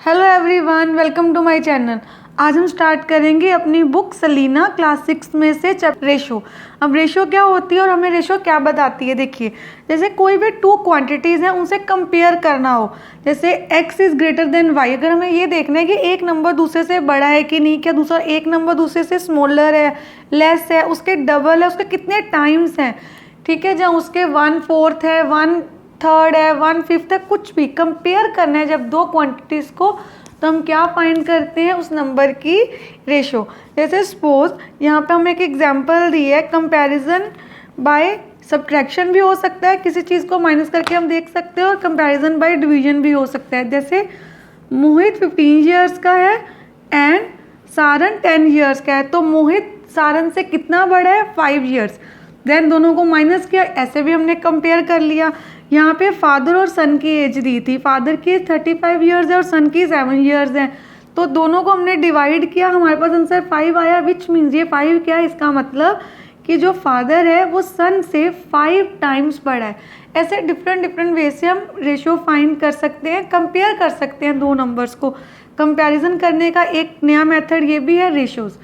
Hello everyone, welcome to my channel. आज हम start करेंगे अपनी बुक सलीना क्लास 6 में से चैप्टर रेशो। अब रेशो क्या होती है और हमें रेशो क्या बताती है। देखिए, जैसे कोई भी टू क्वांटिटीज़ हैं उनसे कंपेयर करना हो, जैसे x is greater than y। अगर हमें ये देखना है कि एक नंबर दूसरे से बड़ा है कि नहीं, क्या दूसरा एक नंबर दूसरे से स्मॉलर है, लेस है, उसके डबल है, उसके कितने टाइम्स हैं, ठीक है, जहाँ उसके 1/4 है, 1/3 है, 1/5 है, कुछ भी कंपेयर करना है जब दो क्वांटिटीज़ को, तो हम क्या फाइंड करते हैं, उस नंबर की रेशो। जैसे सपोज यहाँ पे हमें एक एग्जांपल दी है, कंपैरिजन बाय सब्ट्रैक्शन भी हो सकता है, किसी चीज़ को माइनस करके हम देख सकते हैं, और कंपैरिजन बाय डिवीजन भी हो सकता है। जैसे मोहित 15 ईयर्स का है एंड सारन 10 ईयर्स का है, तो मोहित सारन से कितना बड़ा है, 5 ईयर्स। देन दोनों को माइनस किया, ऐसे भी हमने कंपेयर कर लिया। यहाँ पे फादर और सन की एज दी थी, फादर की 35 ईयर्स है और सन की 7 ईयर्स है, तो दोनों को हमने डिवाइड किया, हमारे पास आंसर 5 आया। विच मीन्स ये 5 क्या है, इसका मतलब कि जो फादर है वो सन से 5 टाइम्स बड़ा है। ऐसे डिफरेंट वे से हम रेशो फाइंड कर सकते हैं, कंपेयर कर सकते हैं दो नंबर्स को। कंपैरिजन करने का एक नया मेथड ये भी है, रेशोज़।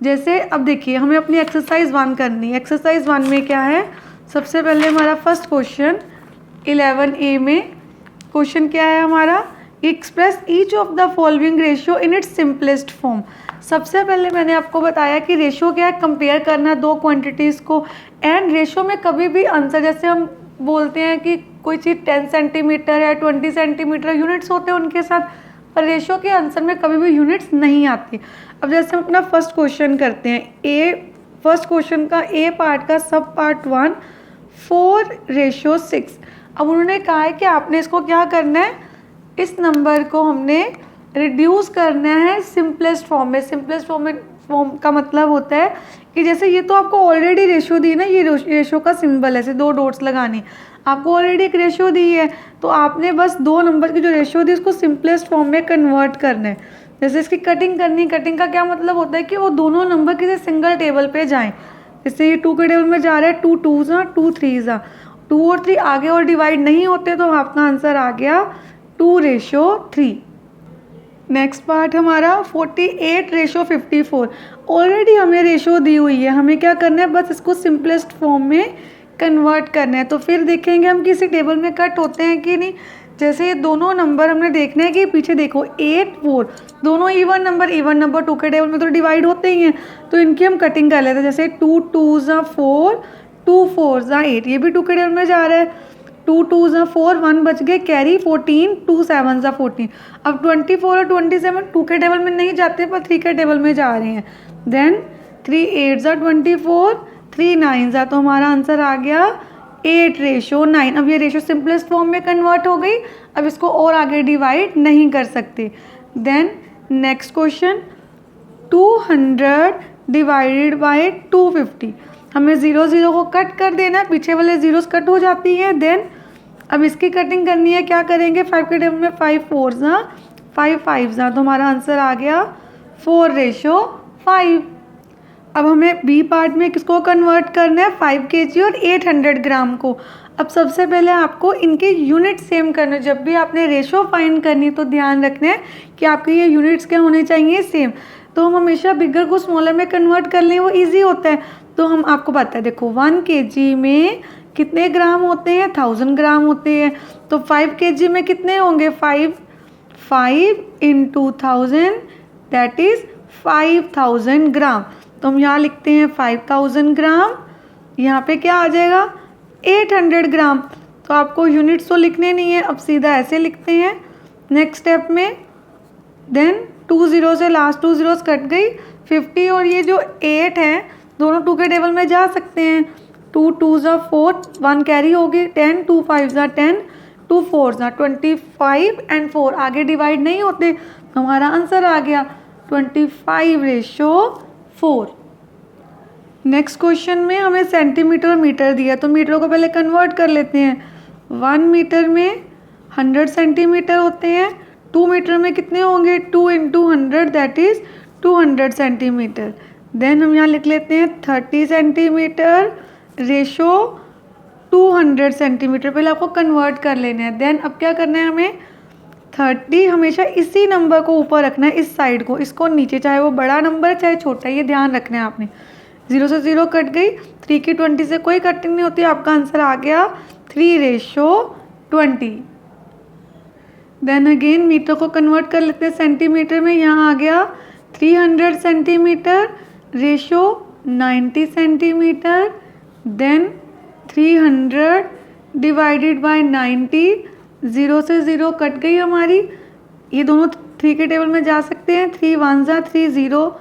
जैसे अब देखिए, हमें अपनी एक्सरसाइज 1 करनी है। एक्सरसाइज 1 में क्या है, सबसे पहले हमारा फर्स्ट क्वेश्चन 11A में क्वेश्चन क्या है हमारा, express each of the following ratio in its simplest form. सबसे पहले मैंने आपको बताया कि रेशियो क्या है, कंपेयर करना दो क्वांटिटीज़ को। एंड रेशियो में कभी भी आंसर, जैसे हम बोलते हैं कि कोई चीज़ 10 सेंटीमीटर है, 20 सेंटीमीटर, यूनिट्स होते हैं उनके साथ, पर रेशियो के आंसर में कभी भी यूनिट्स नहीं आती। अब जैसे हम अपना फर्स्ट क्वेश्चन करते हैं, फर्स्ट क्वेश्चन का ए पार्ट का सब पार्ट 1 4:6। अब उन्होंने कहा है कि आपने इसको क्या करना है, इस नंबर को हमने रिड्यूस करना है सिंपलेस्ट फॉर्म में। सिंपलेस्ट फॉर्म का मतलब होता है कि जैसे ये तो आपको ऑलरेडी रेशियो दी ना, ये रेशियो का सिंबल है, ऐसे 2 डॉट्स लगानी, आपको ऑलरेडी एक रेशियो दी है, तो आपने बस 2 नंबर की जो रेशियो दी उसको सिंपलेस्ट फॉर्म में कन्वर्ट करना है। जैसे इसकी कटिंग करनी, कटिंग का क्या मतलब होता है कि वो दोनों नंबर किसी सिंगल टेबल पे जाएं। जैसे ये 2 के टेबल में जा रहा है, 2 2s 2 3s, 2 और 3 आगे और डिवाइड नहीं होते, तो आपका आंसर आ गया 2:3। नेक्स्ट पार्ट हमारा 48:54। ऑलरेडी हमें रेशो दी हुई है, हमें क्या करना है, बस इसको सिंपलेस्ट फॉर्म में कन्वर्ट करना है। तो फिर देखेंगे हम किसी टेबल में कट होते हैं कि नहीं। जैसे ये दोनों नंबर हमने देखना है कि पीछे देखो 8 4, दोनों इवन नंबर 2 के टेबल में तो डिवाइड होते ही हैं, तो इनकी हम कटिंग कर लेते हैं। जैसे 2 2s 4, 2 4s 8, ये भी 2 के टेबल में जा रहा है, 2 2s 4, 1 बच गए, कैरी 14, 2 7s 14। अब 24 और 27 2 के टेबल में नहीं जाते पर 3 के टेबल में जा रहे हैं। देन 3 8s 24, 3 9s, तो हमारा आंसर आ गया 8:9। अब ये रेशो सिंपलेस्ट फॉर्म में कन्वर्ट हो गई, अब इसको और आगे डिवाइड नहीं कर सकते। Then next question 200 divided by 250। हमें 0 0 को कट कर देना, पीछे वाले जीरोस कट हो जाती हैं। देन अब इसकी कटिंग करनी है, क्या करेंगे, 5 के टेबल में 5 4s 5 5s, तो हमारा आंसर आ गया 4:5। अब हमें बी पार्ट में किसको कन्वर्ट करना है, 5 kg और 800 ग्राम को। अब सबसे पहले आपको इनके यूनिट सेम करना है। जब भी आपने रेशो फाइंड करनी तो ध्यान रखना है कि आपके ये यूनिट्स क्या होने चाहिए, सेम। तो हम हमेशा बिगर को स्मॉलर में कन्वर्ट कर लें, वो ईजी होता है। तो हम आपको पता है, देखो 1 kg में कितने ग्राम होते हैं, 1000 ग्राम होते हैं, तो 5 kg में कितने होंगे, 5 × 1000 दैट इज़ 5000 ग्राम। तो हम यहाँ लिखते हैं 5000 ग्राम, यहाँ पे क्या आ जाएगा 800 ग्राम। तो आपको यूनिट्स तो लिखने नहीं है, अब सीधा ऐसे लिखते हैं नेक्स्ट स्टेप में। देन 2 0 से लास्ट 2 zeros कट गई, 50 और ये जो 8 है दोनों 2 के टेबल में जा सकते हैं। 2 2s 4, 1 कैरी होगी, 10 2 5s 10, 2 4s 25 एंड 4 आगे डिवाइड नहीं होते, तो हमारा आंसर आ गया 25:4। नेक्स्ट क्वेश्चन में हमें सेंटीमीटर और मीटर दिया, तो मीटरों को पहले कन्वर्ट कर लेते हैं। 1 मीटर में 100 सेंटीमीटर होते हैं, 2 मीटर में कितने होंगे, 2 × 100 दैट इज़ 200 सेंटीमीटर। देन हम यहाँ लिख लेते हैं 30 सेंटीमीटर रेशो 200 सेंटीमीटर, पहले आपको कन्वर्ट कर लेना है। देन अब क्या करना है हमें, 30 हमेशा इसी नंबर को ऊपर रखना है, इस साइड को, इसको नीचे, चाहे वो बड़ा नंबर चाहे छोटा, ये ध्यान रखना है आपने। 0 से 0 कट गई, 3 की 20 से कोई कटिंग नहीं होती, आपका आंसर आ गया 3:20। देन अगेन मीटर को कन्वर्ट कर लेते हैं सेंटीमीटर में, यहाँ आ गया 300 centimetre, ratio 90 centimetre. Then 300 divided by 90, 0 से 0 कट गई हमारी, ये दोनों 3 के टेबल में जा सकते हैं, 3 1 जा 3 0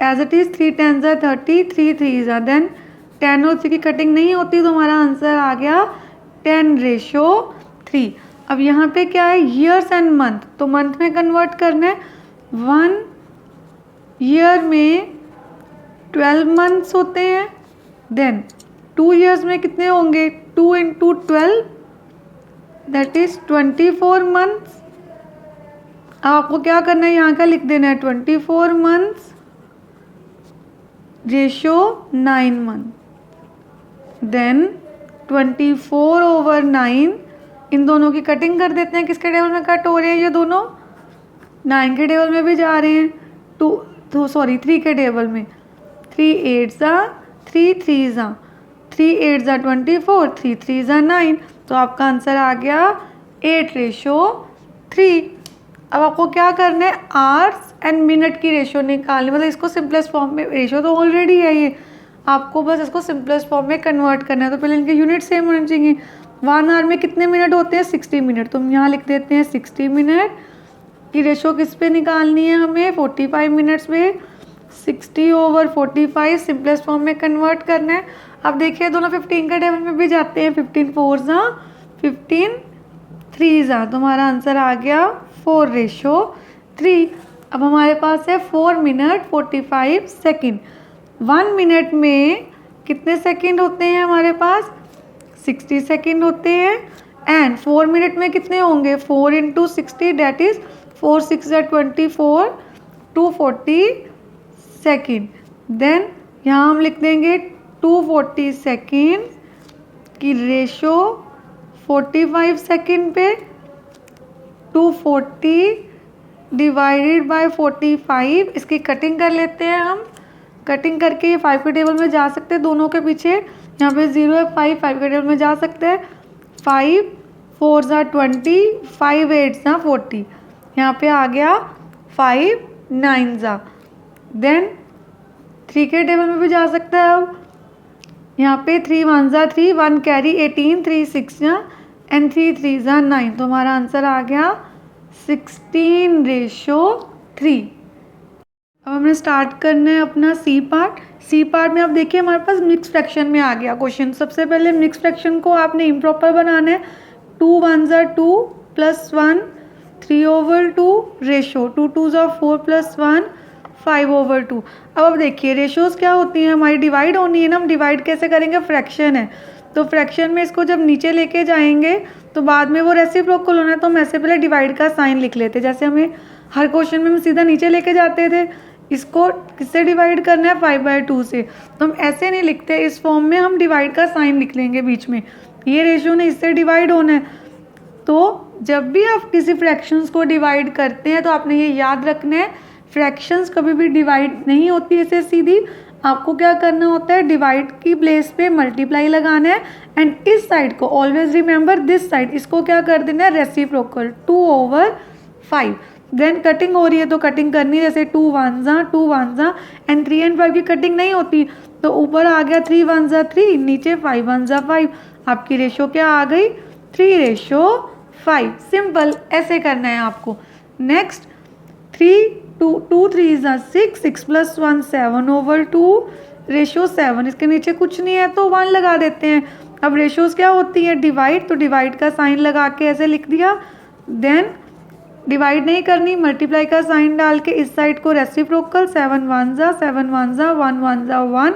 एज इट इज़, 3 10 जा 30, 3 3 जा, देन 10 और 3 की कटिंग नहीं होती, तो हमारा आंसर आ गया 10:3। अब यहाँ पे क्या है, ईयर्स एंड मंथ, तो मंथ में कन्वर्ट करना है। 1 ईयर में 12 मंथ्स होते हैं, देन 2 ईयर्स में कितने होंगे, 2 × 12 दैट इज 24 मंथ्स। आपको क्या करना है, यहाँ का लिख देना है 24 मंथ्स, रेशो 9 मंथ। देन 24/9, इन दोनों की कटिंग कर देते हैं, किसके टेबल में कट हो रहे हैं ये दोनों, 9 के टेबल में भी जा रहे हैं, 3 के टेबल में, 3 8 जा 3 3 जा, 3 8 जा 24, 3 3 जा 9, तो आपका आंसर आ गया 8:3। अब आपको क्या करना है, आवर्स एंड मिनट की रेशो निकालनी, मतलब इसको सिंपलेस्ट फॉर्म में, रेशो तो ऑलरेडी है ये, आपको बस इसको सिंपलेस्ट फॉर्म में कन्वर्ट करना है। तो पहले इनके यूनिट सेम होने चाहिए। 1 आवर में कितने मिनट होते हैं, 60 मिनट, तो हम यहाँ लिख देते हैं 60 मिनट की रेशो किस पे निकालनी है हमें, 45 मिनट्स में, 60/45 सिंपलेस्ट फॉर्म में कन्वर्ट करना है। अब देखिए दोनों 15 के टेबल में भी जाते हैं, 15 4 जा 15 3 जा, तो हमारा आंसर आ गया 4:3। अब हमारे पास है 4 मिनट 45 सेकेंड। 1 मिनट में कितने सेकेंड होते हैं हमारे पास, 60 सेकेंड होते हैं, एंड 4 मिनट में कितने होंगे, 4 × 60 डैट इज 4 6 जा 24, 240 सेकेंड। देन यहाँ हम लिख देंगे 240 सेकेंड की रेशो 45 सेकेंड पे, 240 डिवाइडेड बाय 45, इसकी कटिंग कर लेते हैं हम, कटिंग करके ये 5 के टेबल में जा सकते हैं, दोनों के पीछे यहाँ पे 0 है, 5 के टेबल में जा सकते हैं, 5 4 जा 20, 5 8 जा 40, यहाँ पे आ गया 5 9 जा। देन 3 के टेबल में भी जा सकता है, अब यहाँ पे 3 1 जा 3, 1 कैरी 18, 3 6 जा एंड 3 3 जा 9, तो हमारा आंसर आ गया 16:3। अब हमें स्टार्ट करना है अपना सी पार्ट। सी पार्ट में अब देखिए हमारे पास मिक्स फ्रैक्शन में आ गया क्वेश्चन। सबसे पहले मिक्स फ्रैक्शन को आपने इम्प्रॉपर बनाना है। 2 1 जा 2 + 1 3/2 रेशो, 2 2 जा 4 + 1 5/2। अब देखिए रेशोज़ क्या होती हैं हमारी, डिवाइड होनी है ना, हम डिवाइड कैसे करेंगे, फ्रैक्शन है, तो फ्रैक्शन में इसको जब नीचे लेके जाएंगे तो बाद में वो रेसिप्रोकल होना है, तो हम ऐसे पहले डिवाइड का साइन लिख लेते, जैसे हमें हर क्वेश्चन में हम सीधा नीचे लेके जाते थे, इसको किससे डिवाइड करना है, 5/2 से, तो हम ऐसे नहीं लिखते, इस फॉर्म में हम डिवाइड का साइन लिख लेंगे बीच में, ये रेशियो ने इससे डिवाइड होना है। तो जब भी आप किसी फ्रैक्शंस को डिवाइड करते हैं तो आपने ये याद रखना है, फ्रैक्शंस कभी भी डिवाइड नहीं होती ऐसे सीधी, आपको क्या करना होता है, डिवाइड की प्लेस पे मल्टीप्लाई लगाना है, एंड इस साइड को ऑलवेज रिमेंबर दिस साइड, इसको क्या कर देना है, रेसिप्रोकल 2/5। देन कटिंग हो रही है तो कटिंग करनी है, जैसे 2 1 जा 2 1 जा एंड 3 and 5 की कटिंग नहीं होती, तो ऊपर आ गया 3 1 जा 3, नीचे 5 1 जा 5, आपकी रेशो क्या आ गई, 3:5। सिंपल ऐसे करना है आपको। नेक्स्ट 2 3 जा 6, 6 + 1 7/2 रेशो 7, इसके नीचे कुछ नहीं है तो 1 लगा देते हैं। अब रेशोज़ क्या होती है, डिवाइड, तो डिवाइड का साइन लगा के ऐसे लिख दिया, देन डिवाइड नहीं करनी, मल्टीप्लाई का साइन डाल के इस साइड को रेसिप्रोकल, 7 1 जा 7 1 जा 1 1 जा 1,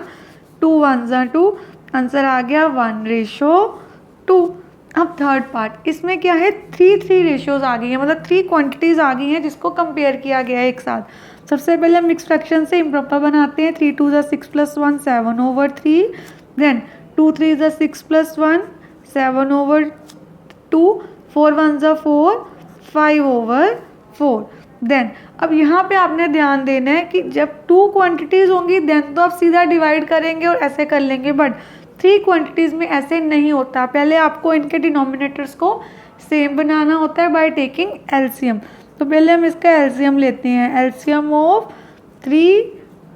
2 1 जा 2, आंसर आ गया 1:2। अब थर्ड पार्ट, इसमें क्या है, 3 रेशियोज आ गई हैं, मतलब 3 क्वांटिटीज़ आ गई हैं जिसको कंपेयर किया गया है एक साथ। सबसे पहले हम मिक्स फ्रैक्शन से इम्प्रॉपर बनाते हैं। 3 2 जा 6 + 1 7/3, देन 2 3 जा 6 + 1 7/2, 4 1 जा 4 5/4। देन अब यहाँ पे आपने ध्यान देना है कि जब 2 क्वांटिटीज़ होंगी देन तो आप सीधा डिवाइड करेंगे और ऐसे कर लेंगे, बट 3 क्वांटिटीज़ में ऐसे नहीं होता। पहले आपको इनके डिनोमिनेटर्स को सेम बनाना होता है बाय टेकिंग एलसीएम। तो पहले हम इसका एलसीएम लेते हैं, एलसीएम ऑफ 3,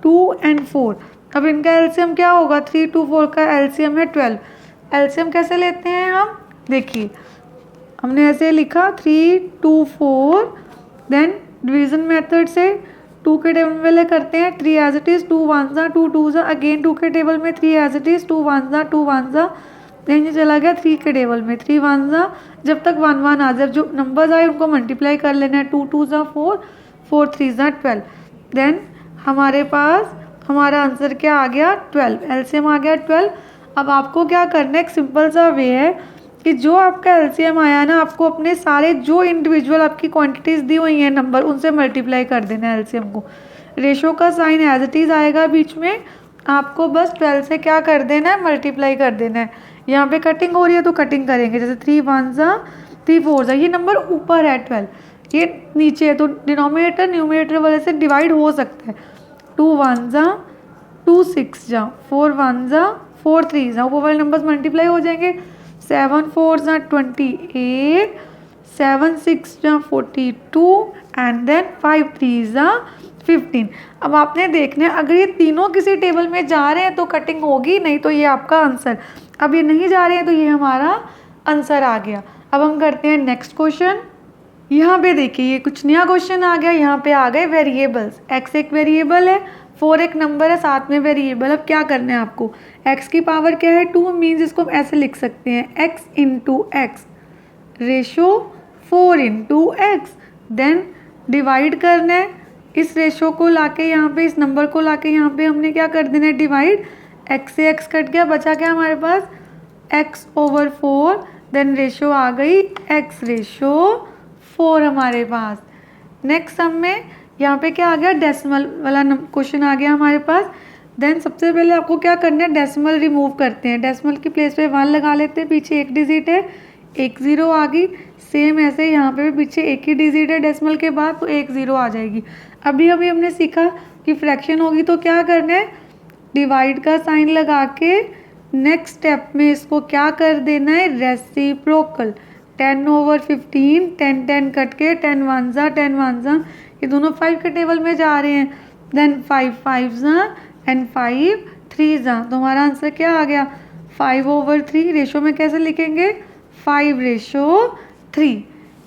2 एंड 4। अब इनका एलसीएम क्या होगा, 3, 2, 4 का एलसीएम है 12। एलसीएम कैसे लेते हैं हम, देखिए हमने ऐसे लिखा 3, 2, 4, देन डिवीज़न मेथड से 2 के टेबल में पहले करते हैं 3 एज इट इज़, 2 1 जा, 2 2 जा, अगेन 2 के टेबल में 3 एज इट इज़, 2 1 जा, 2 1 जा, देन ये चला गया 3 के टेबल में 3 1 जा, जब तक 1 1 आ जाए, जो नंबर्स आए उनको मल्टीप्लाई कर लेना है, 2 2 जा 4, 4 3 जा 12। देन हमारे पास हमारा आंसर क्या आ गया, 12, एलसीएम आ गया 12। अब आपको क्या करना है, एक सिंपल सा वे है कि जो आपका एलसीएम आया ना, आपको अपने सारे जो इंडिविजुअल आपकी क्वांटिटीज़ दी हुई हैं नंबर, उनसे मल्टीप्लाई कर देना है एलसीएम को। रेशो का साइन एज इट इज़ आएगा बीच में, आपको बस 12 से क्या कर देना है, मल्टीप्लाई कर देना है। यहाँ पे कटिंग हो रही है तो कटिंग करेंगे, जैसे 3 1 जा, 3 4 जा, ये नंबर ऊपर है 12, ये नीचे है, तो डिनोमिनेटर न्यूमरेटर वाले से डिवाइड हो सकता है। 2 1 जा, 2 6 जा, 4 1 जा, 4 3 जा, ऊपर वाले नंबर्स मल्टीप्लाई हो जाएंगे। 7 4 जा 28, 7 6 जा 42 एंड देन 5 3 जा 15। अब आपने देखना है अगर ये तीनों किसी टेबल में जा रहे हैं तो कटिंग होगी, नहीं तो ये आपका आंसर। अब ये नहीं जा रहे हैं तो ये हमारा आंसर आ गया। अब हम करते हैं नेक्स्ट क्वेश्चन। यहाँ पे देखिए ये कुछ नया क्वेश्चन आ गया, यहाँ पे आ गए वेरिएबल्स। x एक वेरिएबल है, 4 एक नंबर है, साथ में वेरिएबल। अब क्या करना है आपको, x की पावर क्या है 2, मीन्स इसको हम ऐसे लिख सकते हैं x into x, ratio 4 into x. Then divide करना है, इस रेशो को लाके यहाँ पे, इस नंबर को लाके यहाँ पे हमने क्या कर देना है डिवाइड। x से x कट गया, बचा क्या हमारे पास x/4, देन रेशो आ गई x रेशो 4 हमारे पास। नेक्स्ट सम में यहाँ पे क्या आ गया, डेसिमल वाला क्वेश्चन आ गया हमारे पास। देन सबसे पहले आपको क्या करना है, डेसिमल रिमूव करते हैं। डेसिमल की प्लेस पे 1 लगा लेते हैं, पीछे एक डिजिट है, एक 0 आ गई। सेम ऐसे यहाँ पे भी पीछे एक ही डिजिट है डेसिमल के बाद, तो एक 0 आ जाएगी। अभी अभी हमने सीखा कि फ्रैक्शन होगी तो क्या करना है, डिवाइड का साइन लगा के नेक्स्ट स्टेप में इसको क्या कर देना है, रेसिप्रोकल। 10/15, 10 10 कट के 10 1 जा 10 1 जा, ये दोनों 5 के टेबल में जा रहे हैं। देन 5 5 जा एंड 5 3 जा, तो हमारा आंसर क्या आ गया 5/3। रेशो में कैसे लिखेंगे, 5/3।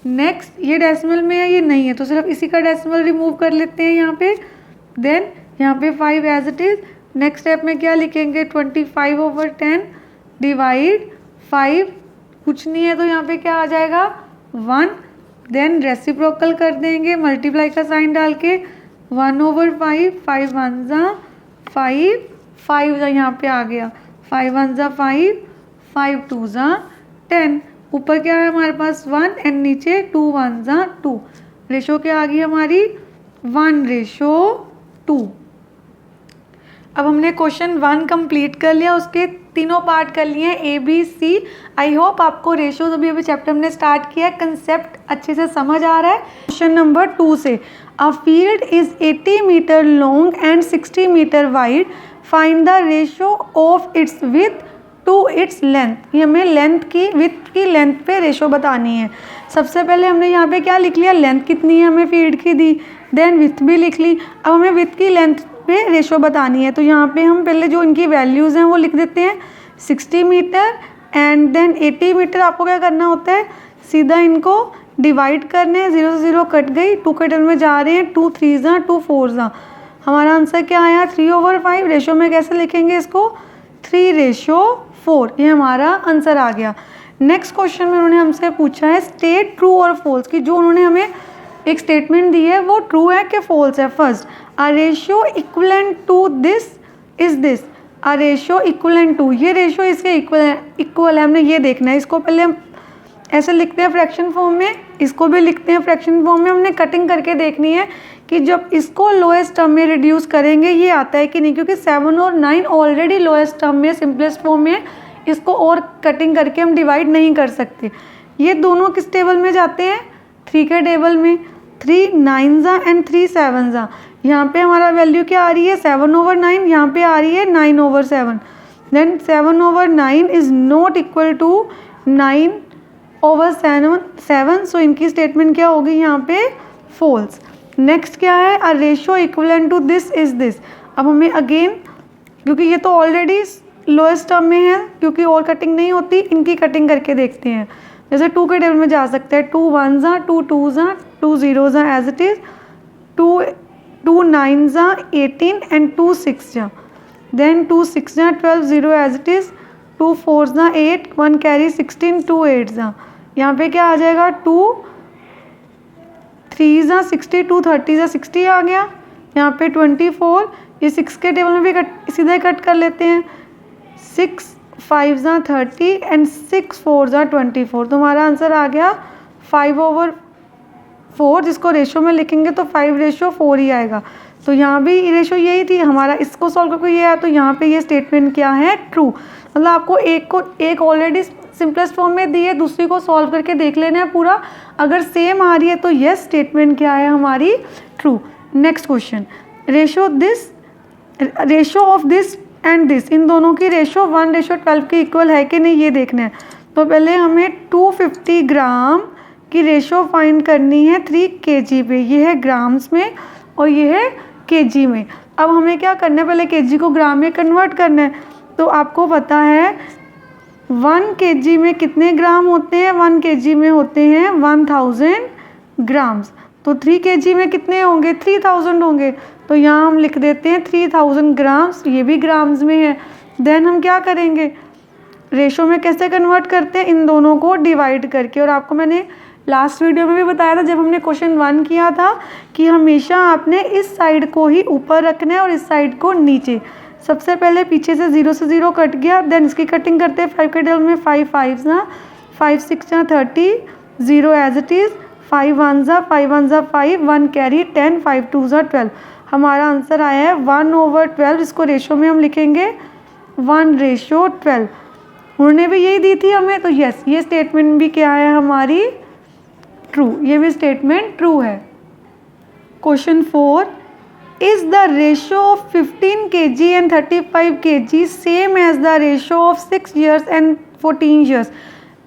नेक्स्ट ये डेसिमल में है, ये नहीं है, तो सिर्फ इसी का डेसिमल रिमूव कर लेते हैं यहाँ पे। देन यहाँ पे 5 as it is. Next step में क्या लिखेंगे, 25/10 डिवाइड 5, कुछ नहीं है तो यहाँ पे क्या आ जाएगा 1। देन रेसिप्रोकल कर देंगे, मल्टीप्लाई का साइन डाल के 1/5, 5 1 जा 5, 5 जा यहाँ पे आ गया, 5 1 जा 5, 5 2 जा 10। ऊपर क्या है हमारे पास 1 एंड नीचे 2 1 जा 2। रेशो क्या आ गई हमारी 1/2। अब हमने क्वेश्चन 1 कंप्लीट कर लिया, उसके तीनों पार्ट कर लिए हैं A B C। I hope आपको रेशोज अभी चैप्टर हमने स्टार्ट किया है, कंसेप्ट अच्छे से समझ आ रहा है। क्वेश्चन नंबर 2 से, a field is 80 metre long and 60 metre wide, find the ratio of its width to its length. ये हमें लेंथ की, विथ की लेंथ पे रेशो बतानी है। सबसे पहले हमने यहाँ पे क्या लिख लिया, लेंथ कितनी है हमें फील्ड की दी, देन विथ भी लिख ली। अब हमें विथ की लेंथ पे रेशो बतानी है, तो यहाँ पे हम पहले जो इनकी वैल्यूज़ हैं वो लिख देते हैं, 60 मीटर एंड देन 80 मीटर। आपको क्या करना होता है, सीधा इनको डिवाइड करने हैं, 0 से 0 कट गई, 2 के टर्म में जा रहे हैं, 2 3 जा 2 4 जा। हमारा आंसर क्या आया 3/5। रेशो में कैसे लिखेंगे इसको, 3/4, ये हमारा आंसर आ गया। नेक्स्ट क्वेश्चन में उन्होंने हमसे पूछा है स्टेट ट्रू और फॉल्स की, जो उन्होंने हमें एक स्टेटमेंट दी है वो ट्रू है कि फॉल्स है। First, a ratio equivalent to this is this, a ratio equivalent to, ये रेशियो इसके इक्वल है, हमने ये देखना है। इसको पहले हम ऐसे लिखते हैं फ्रैक्शन फॉर्म में, इसको भी लिखते हैं फ्रैक्शन फॉर्म में। हमने कटिंग करके देखनी है कि जब इसको लोएस्ट टर्म में रिड्यूस करेंगे ये आता है कि नहीं, क्योंकि 7 और 9 ऑलरेडी लोएस्ट टर्म में सिंपलेस्ट फॉर्म में, इसको और कटिंग करके हम डिवाइड नहीं कर सकते। ये दोनों किस टेबल में जाते हैं, 3 के टेबल में 3 9s एंड 3 7s। यहाँ पे हमारा वैल्यू क्या आ रही है 7/9, यहाँ पे आ रही है 9/7। Then 7/9 is not equal to 9/7। So इनकी स्टेटमेंट क्या होगी यहाँ पे फॉल्स। नेक्स्ट क्या है, a ratio equivalent to this is this. अब हमें अगेन, क्योंकि ये तो ऑलरेडी लोएस्ट टर्म में है, क्योंकि और कटिंग नहीं होती, इनकी कटिंग करके देखते हैं। जैसे 2 के टेबल में जा सकते हैं 2 1s 2 2s 2 0s as it is, 2 9s 18 and 2 6s। Then 2 6s 12 0 as it is, 2 4s 8 1 carry 16 2 8s। यहाँ पे क्या आ जाएगा 2 3s 60 2 30s 60 आ गया। यहाँ पे 24, ये 6 के टेबल में भी सीधा कट कर लेते हैं। 6 5s 30 एंड 6 4s 24। तो हमारा आंसर आ गया 5/4। जिसको रेशो में लिखेंगे तो 5/4 ही आएगा। तो यहाँ भी रेशो यही थी हमारा, इसको सॉल्व करके ये आया। तो यहाँ पे ये स्टेटमेंट क्या है ट्रू। मतलब आपको एक ऑलरेडी सिंपलेस्ट फॉर्म में दी है, दूसरी को सॉल्व करके देख लेना है पूरा। अगर सेम आ रही है तो यस स्टेटमेंट क्या है हमारी true. Next question, ratio of this and this, इन दोनों की रेशो 1/12 के इक्वल है कि नहीं ये देखना है। तो पहले हमें 250 ग्राम की रेशो फाइंड करनी है 3 kg पे। ये है ग्राम्स में और ये है kg में। अब हमें क्या करना है, पहले kg को ग्राम में कन्वर्ट करना है। तो आपको पता है 1 kg में कितने ग्राम होते हैं, 1 kg में होते हैं 1000 ग्राम्स। तो 3 kg में कितने होंगे 3000 होंगे। तो यहाँ हम लिख देते हैं 3000 ग्राम्स, ये भी ग्राम्स में है। देन हम क्या करेंगे, रेशो में कैसे कन्वर्ट करते हैं, इन दोनों को डिवाइड करके। और आपको मैंने लास्ट वीडियो में भी बताया था जब हमने क्वेश्चन 1 किया था कि हमेशा आपने इस साइड को ही ऊपर रखना है और इस साइड को नीचे। सबसे पहले पीछे से 0 से 0 कट गया, देन इसकी कटिंग करते हैं 5 के टेबल में 5 5s 5 6 30 0 as it is, 5 1s 5 1s 5 1 carry 10 5 2s 12। हमारा आंसर आया है 1/12। इसको रेशो में हम लिखेंगे 1/12। उन्होंने भी यही दी थी हमें, तो यस ये स्टेटमेंट भी क्या है हमारी ट्रू, ये भी स्टेटमेंट ट्रू है। Question 4, is the ratio of 15 kg and 35 kg same as the ratio of 6 years and 14 years।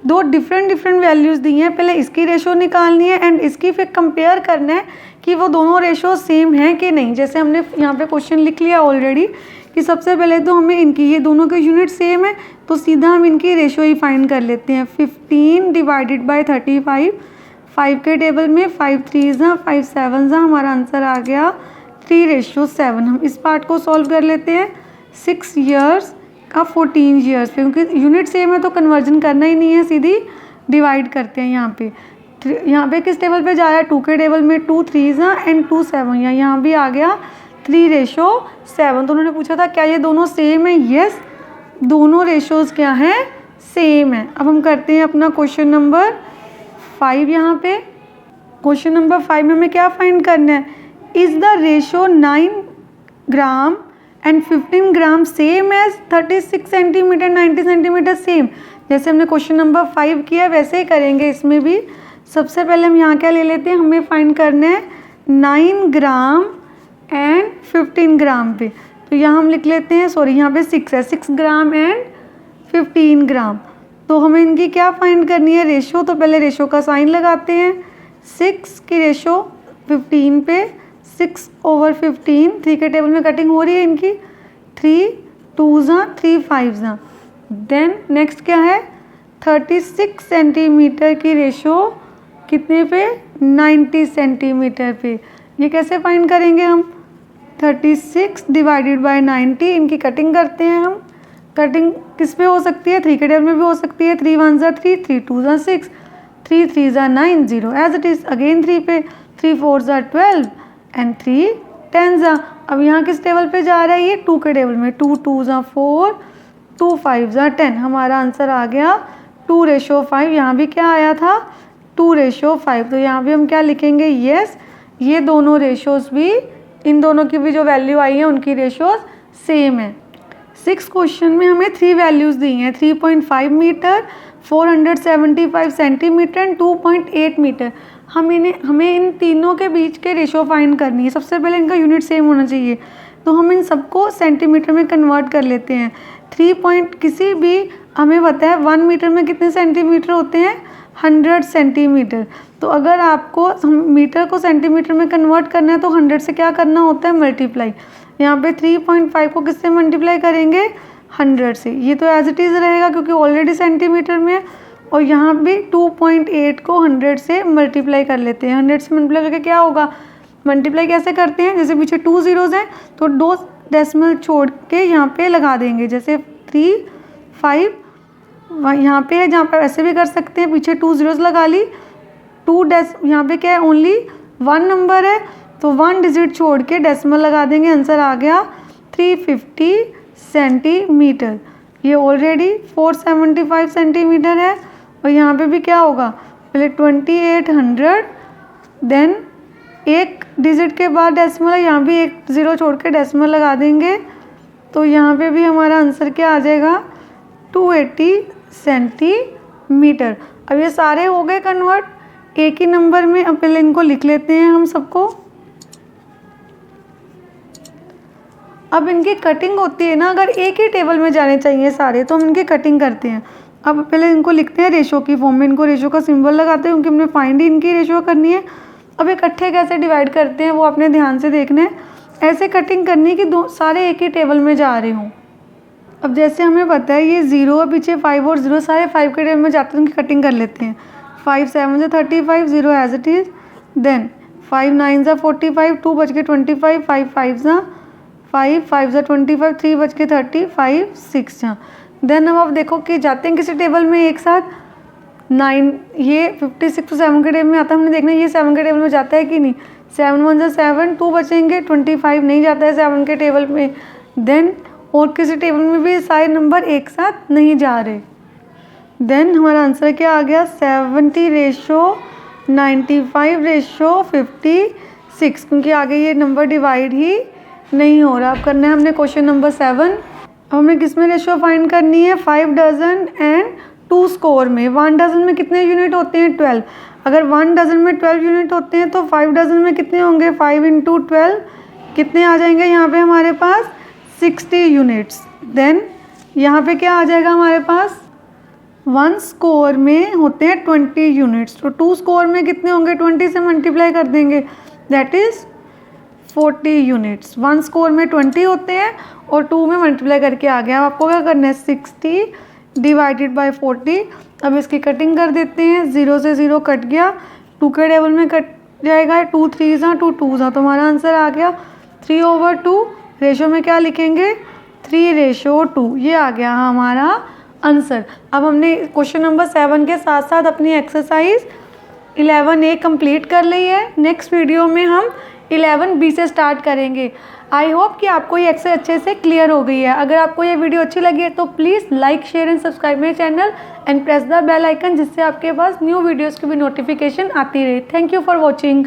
दो डिफरेंट वैल्यूज़ दी हैं, पहले इसकी रेशो निकालनी है एंड इसकी फिर कंपेयर करना है कि वो दोनों रेशो सेम हैं कि नहीं। जैसे हमने यहाँ पे क्वेश्चन लिख लिया ऑलरेडी कि सबसे पहले तो हमें इनकी ये दोनों के यूनिट सेम है, तो सीधा हम इनकी रेशो ही फाइंड कर लेते हैं। 15 डिवाइडेड बाय 35, 5 के टेबल में 5 3s 5 7s, हमारा आंसर आ गया 3/7। हम इस पार्ट को सॉल्व कर लेते हैं 6 years का 14 years पे, क्योंकि यूनिट सेम है तो कन्वर्जन करना ही नहीं है, सीधी डिवाइड करते हैं। यहाँ पे किस टेबल पे जा रहा है 2 के टेबल में 2 3s एंड 2 7, यहाँ भी आ गया 3/7। तो उन्होंने पूछा था क्या ये दोनों सेम है, यस दोनों रेशोज़ क्या हैं सेम है। अब हम करते हैं अपना क्वेश्चन नंबर 5। यहाँ पे क्वेश्चन नंबर 5 में हमें क्या फाइंड करना है, is the ratio 9 gram and 15 gram same as 36 centimetre 90 centimetre same. जैसे हमने क्वेश्चन नंबर 5 किया वैसे ही करेंगे इसमें भी। सबसे पहले हम यहाँ क्या ले लेते हैं, हमें फाइंड करना है 9 ग्राम एंड 15 ग्राम पे। तो यहाँ हम लिख लेते हैं, सॉरी यहाँ पे 6 है, 6 ग्राम एंड 15 ग्राम। तो हमें इनकी क्या फाइंड करनी है रेशो। तो पहले रेशो का साइन लगाते हैं, 6 की रेशो 15 पे 6/15, 3 के टेबल में कटिंग हो रही है इनकी, 3 2s 3 5s। देन नेक्स्ट क्या है 36 सेंटीमीटर की रेशो कितने पे 90 सेंटीमीटर पे। ये कैसे फाइंड करेंगे हम, 36 डिवाइडेड बाय 90, इनकी कटिंग करते हैं हम। कटिंग किस पे हो सकती है, 3 के टेबल में भी हो सकती है, 3 1s 3 3 2s 6 3 3s 9 0 as it is. Again 3 पे 3 4s 12 एंड 3 10s। अब यहाँ किस टेबल पे जा रहा है, ये 2 के टेबल में 2 2s 4 2 5s 10। हमारा आंसर आ गया 2/5। यहाँ भी क्या आया था 2/5। तो यहाँ भी हम क्या लिखेंगे, यस ये दोनों रेशोज़ भी, इन दोनों की भी जो वैल्यू आई है उनकी रेशोज़ सेम है। 6 क्वेश्चन में हमें 3 वैल्यूज़ दी हैं, 3.5 मीटर 475 सेंटीमीटर एंड 2.8 मीटर। हमें इन तीनों के बीच के रेशो फाइंड करनी है। सबसे पहले इनका यूनिट सेम होना चाहिए, तो हम इन सबको सेंटीमीटर में कन्वर्ट कर लेते हैं। 3 पॉइंट किसी भी हमें पता है 1 मीटर में कितने सेंटीमीटर होते हैं, 100 सेंटीमीटर। तो अगर आपको मीटर को सेंटीमीटर में कन्वर्ट करना है तो 100 से क्या करना होता है, मल्टीप्लाई। यहाँ पे 3.5 को किससे मल्टीप्लाई करेंगे, 100 से। ये तो एज इट इज़ रहेगा क्योंकि ऑलरेडी सेंटीमीटर में है। और यहाँ भी 2.8 को 100 से मल्टीप्लाई कर लेते हैं। 100 से मल्टीप्लाई करके क्या होगा, मल्टीप्लाई कैसे करते हैं, जैसे पीछे 2 ज़ीरोज़ हैं तो 2 डेसिमल छोड़ के यहाँ पे लगा देंगे, जैसे 3, 5 यहाँ पे है, जहाँ पर ऐसे भी कर सकते हैं, पीछे 2 ज़ीरोज़ लगा ली। यहाँ पे क्या है, ओनली 1 नंबर है तो 1 डिजिट छोड़ के डेसिमल लगा देंगे, आंसर आ गया 350 सेंटीमीटर। ये ऑलरेडी 475 सेंटीमीटर है। और यहाँ पे भी क्या होगा, पहले 2800, देन एक डिजिट के बाद डेसिमल है, यहाँ भी एक ज़ीरो छोड़ के डेसिमल लगा देंगे, तो यहाँ पे भी हमारा आंसर क्या आ जाएगा, 280 सेंटीमीटर। अब ये सारे हो गए कन्वर्ट एक ही नंबर में। अब पहले इनको लिख लेते हैं हम सबको। अब इनकी कटिंग होती है ना, अगर एक ही टेबल में जाने चाहिए सारे तो हम इनकी कटिंग करते हैं। अब पहले इनको लिखते हैं रेशो की फॉर्म में, इनको रेशो का सिंबल लगाते हैं क्योंकि हमने फाइंड ही इनकी रेशो करनी है। अब इकट्ठे कैसे डिवाइड करते हैं वो आपने ध्यान से देखना है। ऐसे कटिंग करनी कि सारे एक ही टेबल में जा रहे हों। अब जैसे हमें पता है ये 0 पीछे 5 और 0 सारे 5 के टेबल में जाते हैं, उनकी कटिंग कर लेते हैं। 5 7 से 35, 0 एज इट इज़, देन 5 9 से 45, 2 बच के 25, 5 5 से 5 5 से 25, 3 बच के 30, 5 6 से। देन अब आप देखो कि जाते हैं किसी टेबल में एक साथ 9, ये 56 तो 7 के टेबल में आता है, हमने देखना है ये 7 के टेबल में जाता है कि नहीं। 7 1 से 7, 2 बचेंगे, 25 नहीं जाता है 7 के टेबल में। देन और किसी टेबल में भी सारे नंबर एक साथ नहीं जा रहे। देन हमारा आंसर क्या आ गया, 70 रेशो 95 रेशो 56, क्योंकि आगे ये नंबर डिवाइड ही नहीं हो रहा। अब करना है हमने क्वेश्चन नंबर 7। अब हमें किस में रेशो फाइंड करनी है, 5 डजन एंड 2 स्कोर में। 1 डजन में कितने यूनिट होते हैं, 12। अगर 1 डजन में 12 यूनिट होते हैं तो 5 डजन में कितने होंगे, 5 × 12 कितने आ जाएंगे, यहाँ पे हमारे पास 60 यूनिट्स। देन यहाँ पे क्या आ जाएगा हमारे पास, 1 स्कोर में होते हैं 20 यूनिट्स, तो 2 स्कोर में कितने होंगे, 20 से मल्टीप्लाई कर देंगे, दैट इज़ 40 यूनिट्स। 1 स्कोर में 20 होते हैं और 2 में मल्टीप्लाई करके आ गया। अब आपको क्या करना है, 60 डिवाइडेड बाय 40। अब इसकी कटिंग कर देते हैं, 0 से 0 कट गया, 2 के टेबल में कट जाएगा, 2 3 2 2, तो हमारा आंसर आ गया 3/2। रेशो में क्या लिखेंगे, 3/2, ये आ गया हमारा आंसर। अब हमने क्वेश्चन नंबर 7 के साथ साथ अपनी एक्सरसाइज 11A कंप्लीट कर ली है। नेक्स्ट वीडियो में हम 11B से स्टार्ट करेंगे। आई होप कि आपको ये एक्सरसाइज अच्छे से क्लियर हो गई है। अगर आपको ये वीडियो अच्छी लगी है तो please like share and subscribe my channel and press the bell icon, जिससे आपके पास न्यू वीडियोज़ की भी नोटिफिकेशन आती रहे। Thank you for watching.